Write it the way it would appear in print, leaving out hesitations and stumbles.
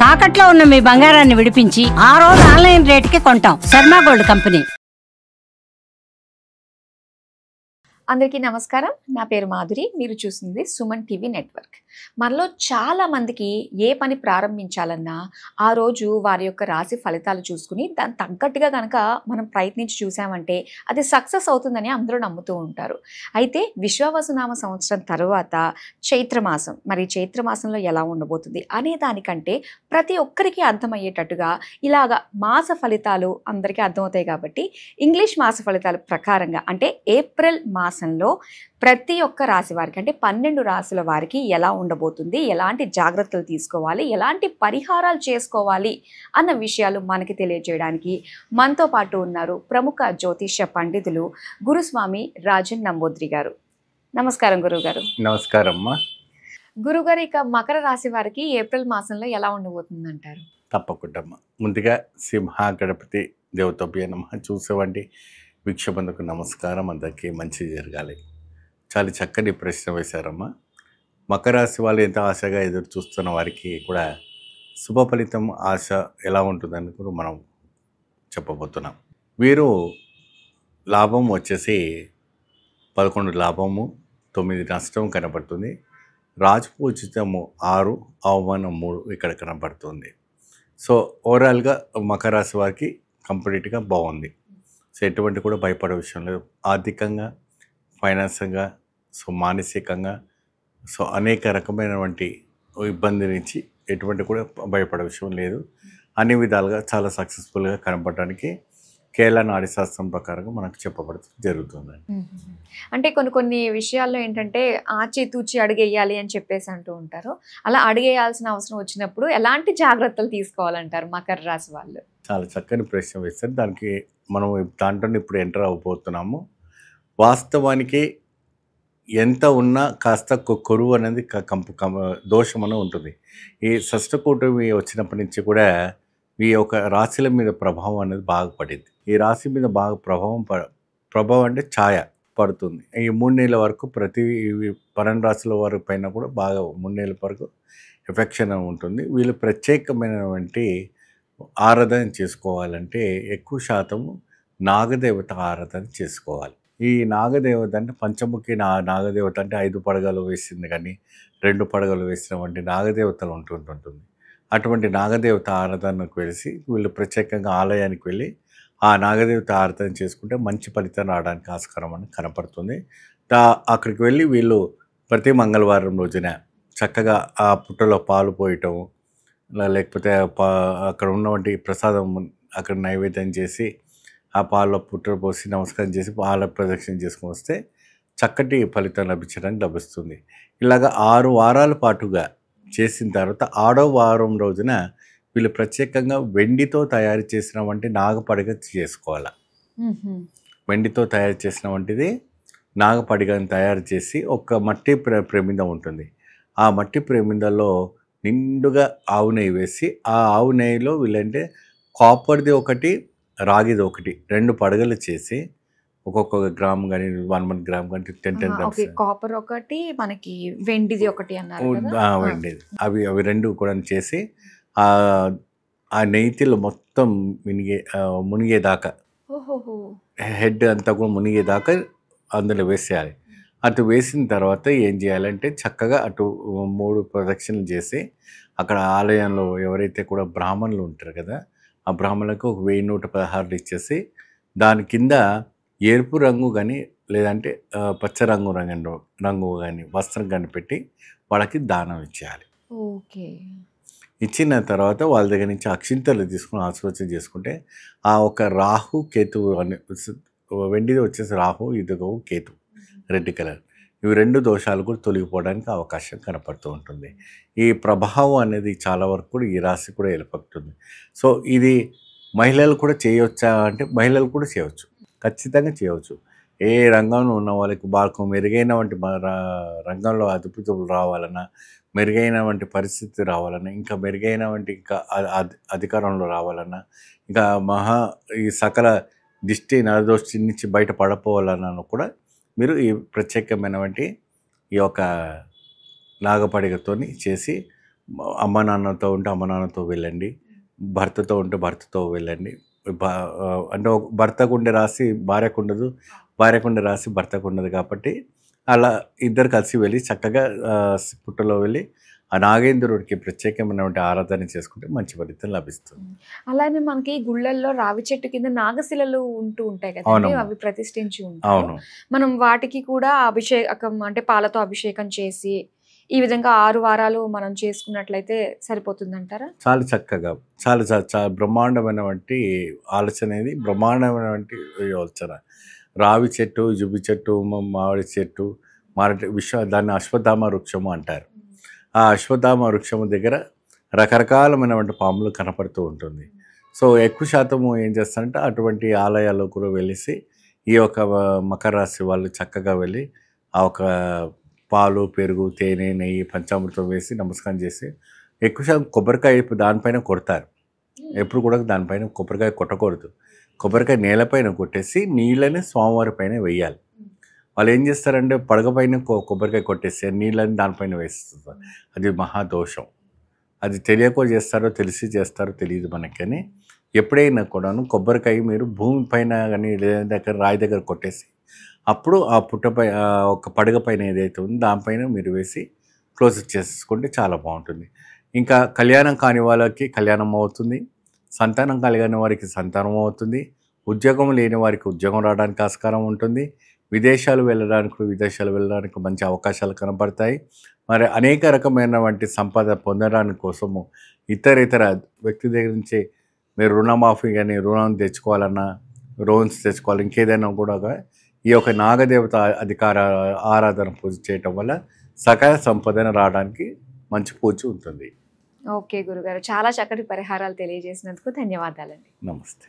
తాకట్లో ఉన్న మీ బంగారాన్ని విడిపించి ఆ రోజు ఆన్లైన్ రేటుకి కొంటాం. Sharma gold company. అందరికీ నమస్కారం. నా పేరు మాధురి. మీరు చూస్తుంది సుమన్ టీవీ నెట్వర్క్. మనలో చాలా మందికి ఏ పని ప్రారంభించాలన్నా ఆ రోజు వారి యొక్క రాశి ఫలితాలు చూసుకుని దాని తగ్గట్టుగా కనుక మనం ప్రయత్నించి చూసామంటే అది సక్సెస్ అవుతుందని అందరూ నమ్ముతూ ఉంటారు. అయితే విశ్వావసునామ సంవత్సరం తర్వాత చైత్రమాసం, మరి చైత్రమాసంలో ఎలా ఉండబోతుంది అనే దానికంటే ప్రతి ఒక్కరికి అర్థమయ్యేటట్టుగా ఇలాగా మాస ఫలితాలు అందరికీ అర్థమవుతాయి కాబట్టి ఇంగ్లీష్ మాస ఫలితాల ప్రకారంగా అంటే ఏప్రిల్ మాసంలో ప్రతి ఒక్క రాశి వారికి అంటే 12 రాశుల వారికి ఎలా ఉండబోతుంది, ఎలాంటి జాగ్రత్తలు తీసుకోవాలి, ఎలాంటి పరిహారాలు చేసుకోవాలి అన్న విషయాలు మనకి తెలియజేయడానికి మనతో పాటు ఉన్నారు ప్రముఖ జ్యోతిష్య పండితులు గురుస్వామి రాజన్ నంబూద్రి గారు. నమస్కారం గురుగారు. నమస్కారం అమ్మా. గురుగారు, ఇక మకర రాశి వారికి ఏప్రిల్ మాసంలో ఎలా ఉండబోతుంది అంటారు? తప్పకుండా అమ్మా. ముందుగా సింహ గణపతి దేవతభ్య నమః చూసేవండి వీక్షబంధుకు నమస్కారం. అందరికీ మంచి జరగాలి. చాలా చక్కని ప్రశ్న వేశారమ్మా. మకర రాశి వాళ్ళు ఎంత ఆశగా ఎదురు చూస్తున్న వారికి కూడా శుభ ఫలితం ఆశ ఎలా ఉంటుందని కూడా మనం చెప్పబోతున్నాం. వీరు లాభం వచ్చేసి 11 లాభము, 9 నష్టం కనబడుతుంది. రాజపూజితము 6, అవమానం 3 ఇక్కడ కనబడుతుంది. సో ఓవరాల్గా మకర రాశి వారికి కంప్లీట్గా బాగుంది. సో ఎటువంటి కూడా భయపడే విషయం లేదు. ఆర్థికంగా, ఫైనాన్స్గా, సో మానసికంగా, సో అనేక రకమైనటువంటి ఇబ్బంది నుంచి ఎటువంటి కూడా భయపడే విషయం లేదు. అన్ని విధాలుగా చాలా సక్సెస్ఫుల్గా కనపడడానికి కేరళ నాడీ శాస్త్రం ప్రకారంగా మనకు చెప్పబడుతూ జరుగుతుందండి. అంటే కొన్ని విషయాల్లో ఏంటంటే ఆచితూచి అడుగేయాలి అని చెప్పేసి అంటూ ఉంటారు. అలా అడుగేయాల్సిన అవసరం వచ్చినప్పుడు ఎలాంటి జాగ్రత్తలు తీసుకోవాలంటారు మకర రాశి వాళ్ళు? చాలా చక్కని ప్రశ్న వేస్తారు. దానికి మనం దాంట్లో ఇప్పుడు ఎంటర్ అవ్వబోతున్నాము. వాస్తవానికి ఎంత ఉన్నా కాస్త కొరువు అనేది దోషం అనేది ఉంటుంది. ఈ షష్ఠకూటమి వచ్చినప్పటి నుంచి కూడా ఈ యొక్క రాశుల మీద ప్రభావం అనేది బాగా పడింది. ఈ రాశి మీద బాగా ప్రభావం అంటే ఛాయ పడుతుంది. ఈ 3 నెలల వరకు ప్రతి 12 రాశుల వారి పైన కూడా బాగా 3 నెలల వరకు ఎఫెక్షన్ ఉంటుంది. వీళ్ళు ప్రత్యేకమైనటువంటి ఆరాధన చేసుకోవాలంటే ఎక్కువ శాతం నాగదేవత ఆరాధన చేసుకోవాలి. ఈ నాగదేవత అంటే పంచముఖి నాగదేవత అంటే 5 పడగలు వేసింది కానీ 2 పడగలు వేసినటువంటి నాగదేవతలు ఉంటుంటుంది. అటువంటి నాగదేవత ఆరాధనకు వెళ్ళి వీళ్ళు ప్రత్యేకంగా ఆలయానికి వెళ్ళి ఆ నాగదేవత ఆరాధన చేసుకుంటే మంచి ఫలితం రావడానికి ఆస్కారం అని కనపడుతుంది. అక్కడికి వెళ్ళి వీళ్ళు ప్రతి మంగళవారం రోజున చక్కగా ఆ పుట్టలో పాలు పోయటం, లేకపోతే అక్కడ ఉన్నటువంటి ప్రసాదం అక్కడ నైవేద్యం చేసి ఆ పాలలో పుట్ట పోసి నమస్కారం చేసి పాల ప్రదక్షిణ చేసుకుని వస్తే చక్కటి ఫలితం లభిస్తుంది. ఇలాగ 6 వారాల పాటుగా చేసిన తర్వాత 6వ వారం రోజున వీళ్ళు ప్రత్యేకంగా వెండితో తయారు చేసిన వంటి నాగపడిగ చేసుకోవాలి. వెండితో తయారు చేసిన వంటిది నాగపడిగని తయారు చేసి ఒక మట్టి ప్రమిద ఉంటుంది. ఆ మట్టి ప్రమిదలో నిండుగా ఆవు నెయ్యి వేసి ఆ ఆవు నెయ్యిలో వీళ్ళంటే కాపర్ది ఒకటి, రాగిది ఒకటి 2 పడగలు చేసి ఒక్కొక్క గ్రామ్ కానీ 1 గ్రామ్ కానీ 10 గ్రామ్స్ కాపర్ ఒకటి, మనకి వెండిది ఒకటి అన్నారు. వెండిది అవి 2 కూడా చేసి ఆ నెయ్యిలో మొత్తం మునిగేదాకా హెడ్ అంతా కూడా మునిగేదాకా అందులో వేసేయాలి. అటు వేసిన తర్వాత ఏం చేయాలంటే చక్కగా అటు 3 ప్రదక్షిణలు చేసి అక్కడ ఆలయంలో ఎవరైతే కూడా బ్రాహ్మణులు ఉంటారు కదా ఆ బ్రాహ్మణులకు ఒక 1116 ఇచ్చేసి దాని కింద ఎరుపు రంగు కానీ లేదంటే పచ్చ రంగు కానీ వస్త్రం కానీ పెట్టి వాళ్ళకి దానం ఇచ్చేయాలి. ఓకే. ఇచ్చిన తర్వాత వాళ్ళ దగ్గర నుంచి అక్షింతలు తీసుకుని ఆశీర్వచన చేసుకుంటే ఆ ఒక రాహు కేతు అని వెండిది వచ్చేసి రాహు, ఇదిగో కేతు రెడ్ కలర్, ఇవి 2 దోషాలు కూడా తొలగిపోవడానికి అవకాశం కనపడుతూ ఉంటుంది. ఈ ప్రభావం అనేది చాలా వరకు కూడా ఈ రాశి కూడా ఏర్పడుతుంది. సో ఇది మహిళలు కూడా చేయవచ్చా అంటే మహిళలు కూడా చేయవచ్చు, ఖచ్చితంగా చేయవచ్చు. ఏ రంగంలో ఉన్న వాళ్ళకి బాగా మెరుగైన వంటి రంగంలో అదుపుతులు రావాలన్నా, మెరుగైన వంటి పరిస్థితి రావాలన్నా, ఇంకా మెరుగైన వంటి ఇంకా అధికారంలో రావాలన్నా, ఇంకా ఈ సకల దిష్టి నరదోష్టి నుంచి బయట పడపోవాలన్నా కూడా మీరు ఈ ప్రత్యేకమైనటువంటి ఈ యొక్క నాగపడిగతోని చేసి అమ్మ నాన్నతో ఉంటే అమ్మ నాన్నతో వెళ్ళండి, భర్తతో ఉంటే భర్తతో వెళ్ళండి. అంటే భర్తకు ఉండే రాశి భార్యకు ఉండదు, భార్యకు ఉండే రాశి భర్తకు ఉండదు. కాబట్టి అలా ఇద్దరు కలిసి వెళ్ళి చక్కగా పుట్టలో వెళ్ళి ఆ నాగేంద్రుడికి ప్రత్యేకమైనటువంటి ఆరాధన చేసుకుంటే మంచి ఫలితం లభిస్తుంది. అలానే మనకి గుళ్ళల్లో రావి చెట్టు కింద నాగశిలలు ఉంటూ ఉంటాయి కదండి, అవునమ్మా. అవి ప్రతిష్ఠించి ఉంటాయి. అవును, మనం వాటికి కూడా అభిషేకం అంటే పాలతో అభిషేకం చేసి ఈ విధంగా 6 వారాలు మనం చేసుకున్నట్లయితే సరిపోతుందంటారా? చాలా చక్కగా చాలా బ్రహ్మాండమైనటువంటి ఆలోచన, ఇది బ్రహ్మాండమైనటువంటి యోచన. రావి చెట్టు, జుబి చెట్టు, మామిడి చెట్టు, దాన్ని అశ్వత్థామ వృక్షము అంటారు. ఆ అశ్వత్థామ వృక్షము దగ్గర రకరకాలమైనటువంటి పాములు కనపడుతూ ఉంటుంది. సో ఎక్కువ శాతము ఏం చేస్తారంటే అటువంటి ఆలయాల్లో కూడా వెళ్ళేసి ఈ యొక్క మకర రాశి వాళ్ళు చక్కగా వెళ్ళి ఆ ఒక పాలు, పెరుగు, తేనె, నెయ్యి, పంచామృతం వేసి నమస్కారం చేసి ఎక్కువ శాతం కొబ్బరికాయ దానిపైన కొడతారు. ఎప్పుడు కూడా దానిపైన కొబ్బరికాయ కొట్టకూడదు. కొబ్బరికాయ నేలపైన కొట్టేసి నీళ్ళని స్వామివారి పైన వేయాలి. వాళ్ళు ఏం చేస్తారంటే పడగ పైన కొబ్బరికాయ కొట్టేసి నీళ్ళని దానిపైన వేస్తారు. అది మహాదోషం. అది తెలియకో చేస్తారో తెలిసి చేస్తారో తెలియదు మనకి. కానీ ఎప్పుడైనా కూడాను కొబ్బరికాయ మీరు భూమి పైన కానీ లేదా రాయి దగ్గర కొట్టేసి అప్పుడు ఆ పుట్టపై ఒక పడగ పైన ఏదైతే ఉందో దానిపైన మీరు వేసి క్లోజ్ చేసుకుంటే చాలా బాగుంటుంది. ఇంకా కళ్యాణం కాని వాళ్ళకి కళ్యాణం అవుతుంది, సంతానం కలిగిన వారికి సంతానం అవుతుంది, ఉద్యోగం లేని వారికి ఉద్యోగం రావడానికి ఆస్కారం ఉంటుంది, విదేశాలు వెళ్ళడానికి మంచి అవకాశాలు కనపడతాయి. మరి అనేక రకమైనటువంటి సంపద పొందడానికి కోసము ఇతర వ్యక్తి దగ్గర నుంచి మీరు రుణమాఫీ కానీ రుణం తెచ్చుకోవాలన్నా, లోన్స్ తెచ్చుకోవాలి, ఇంకేదైనా కూడా ఈ యొక్క నాగదేవత అధికార ఆరాధన పూజ చేయటం వల్ల సకాల సంపదన రావడానికి మంచి పూజ ఉంటుంది. ఓకే గురుగారు, చాలా చక్కటి పరిహారాలు తెలియజేసినందుకు ధన్యవాదాలండి. నమస్తే.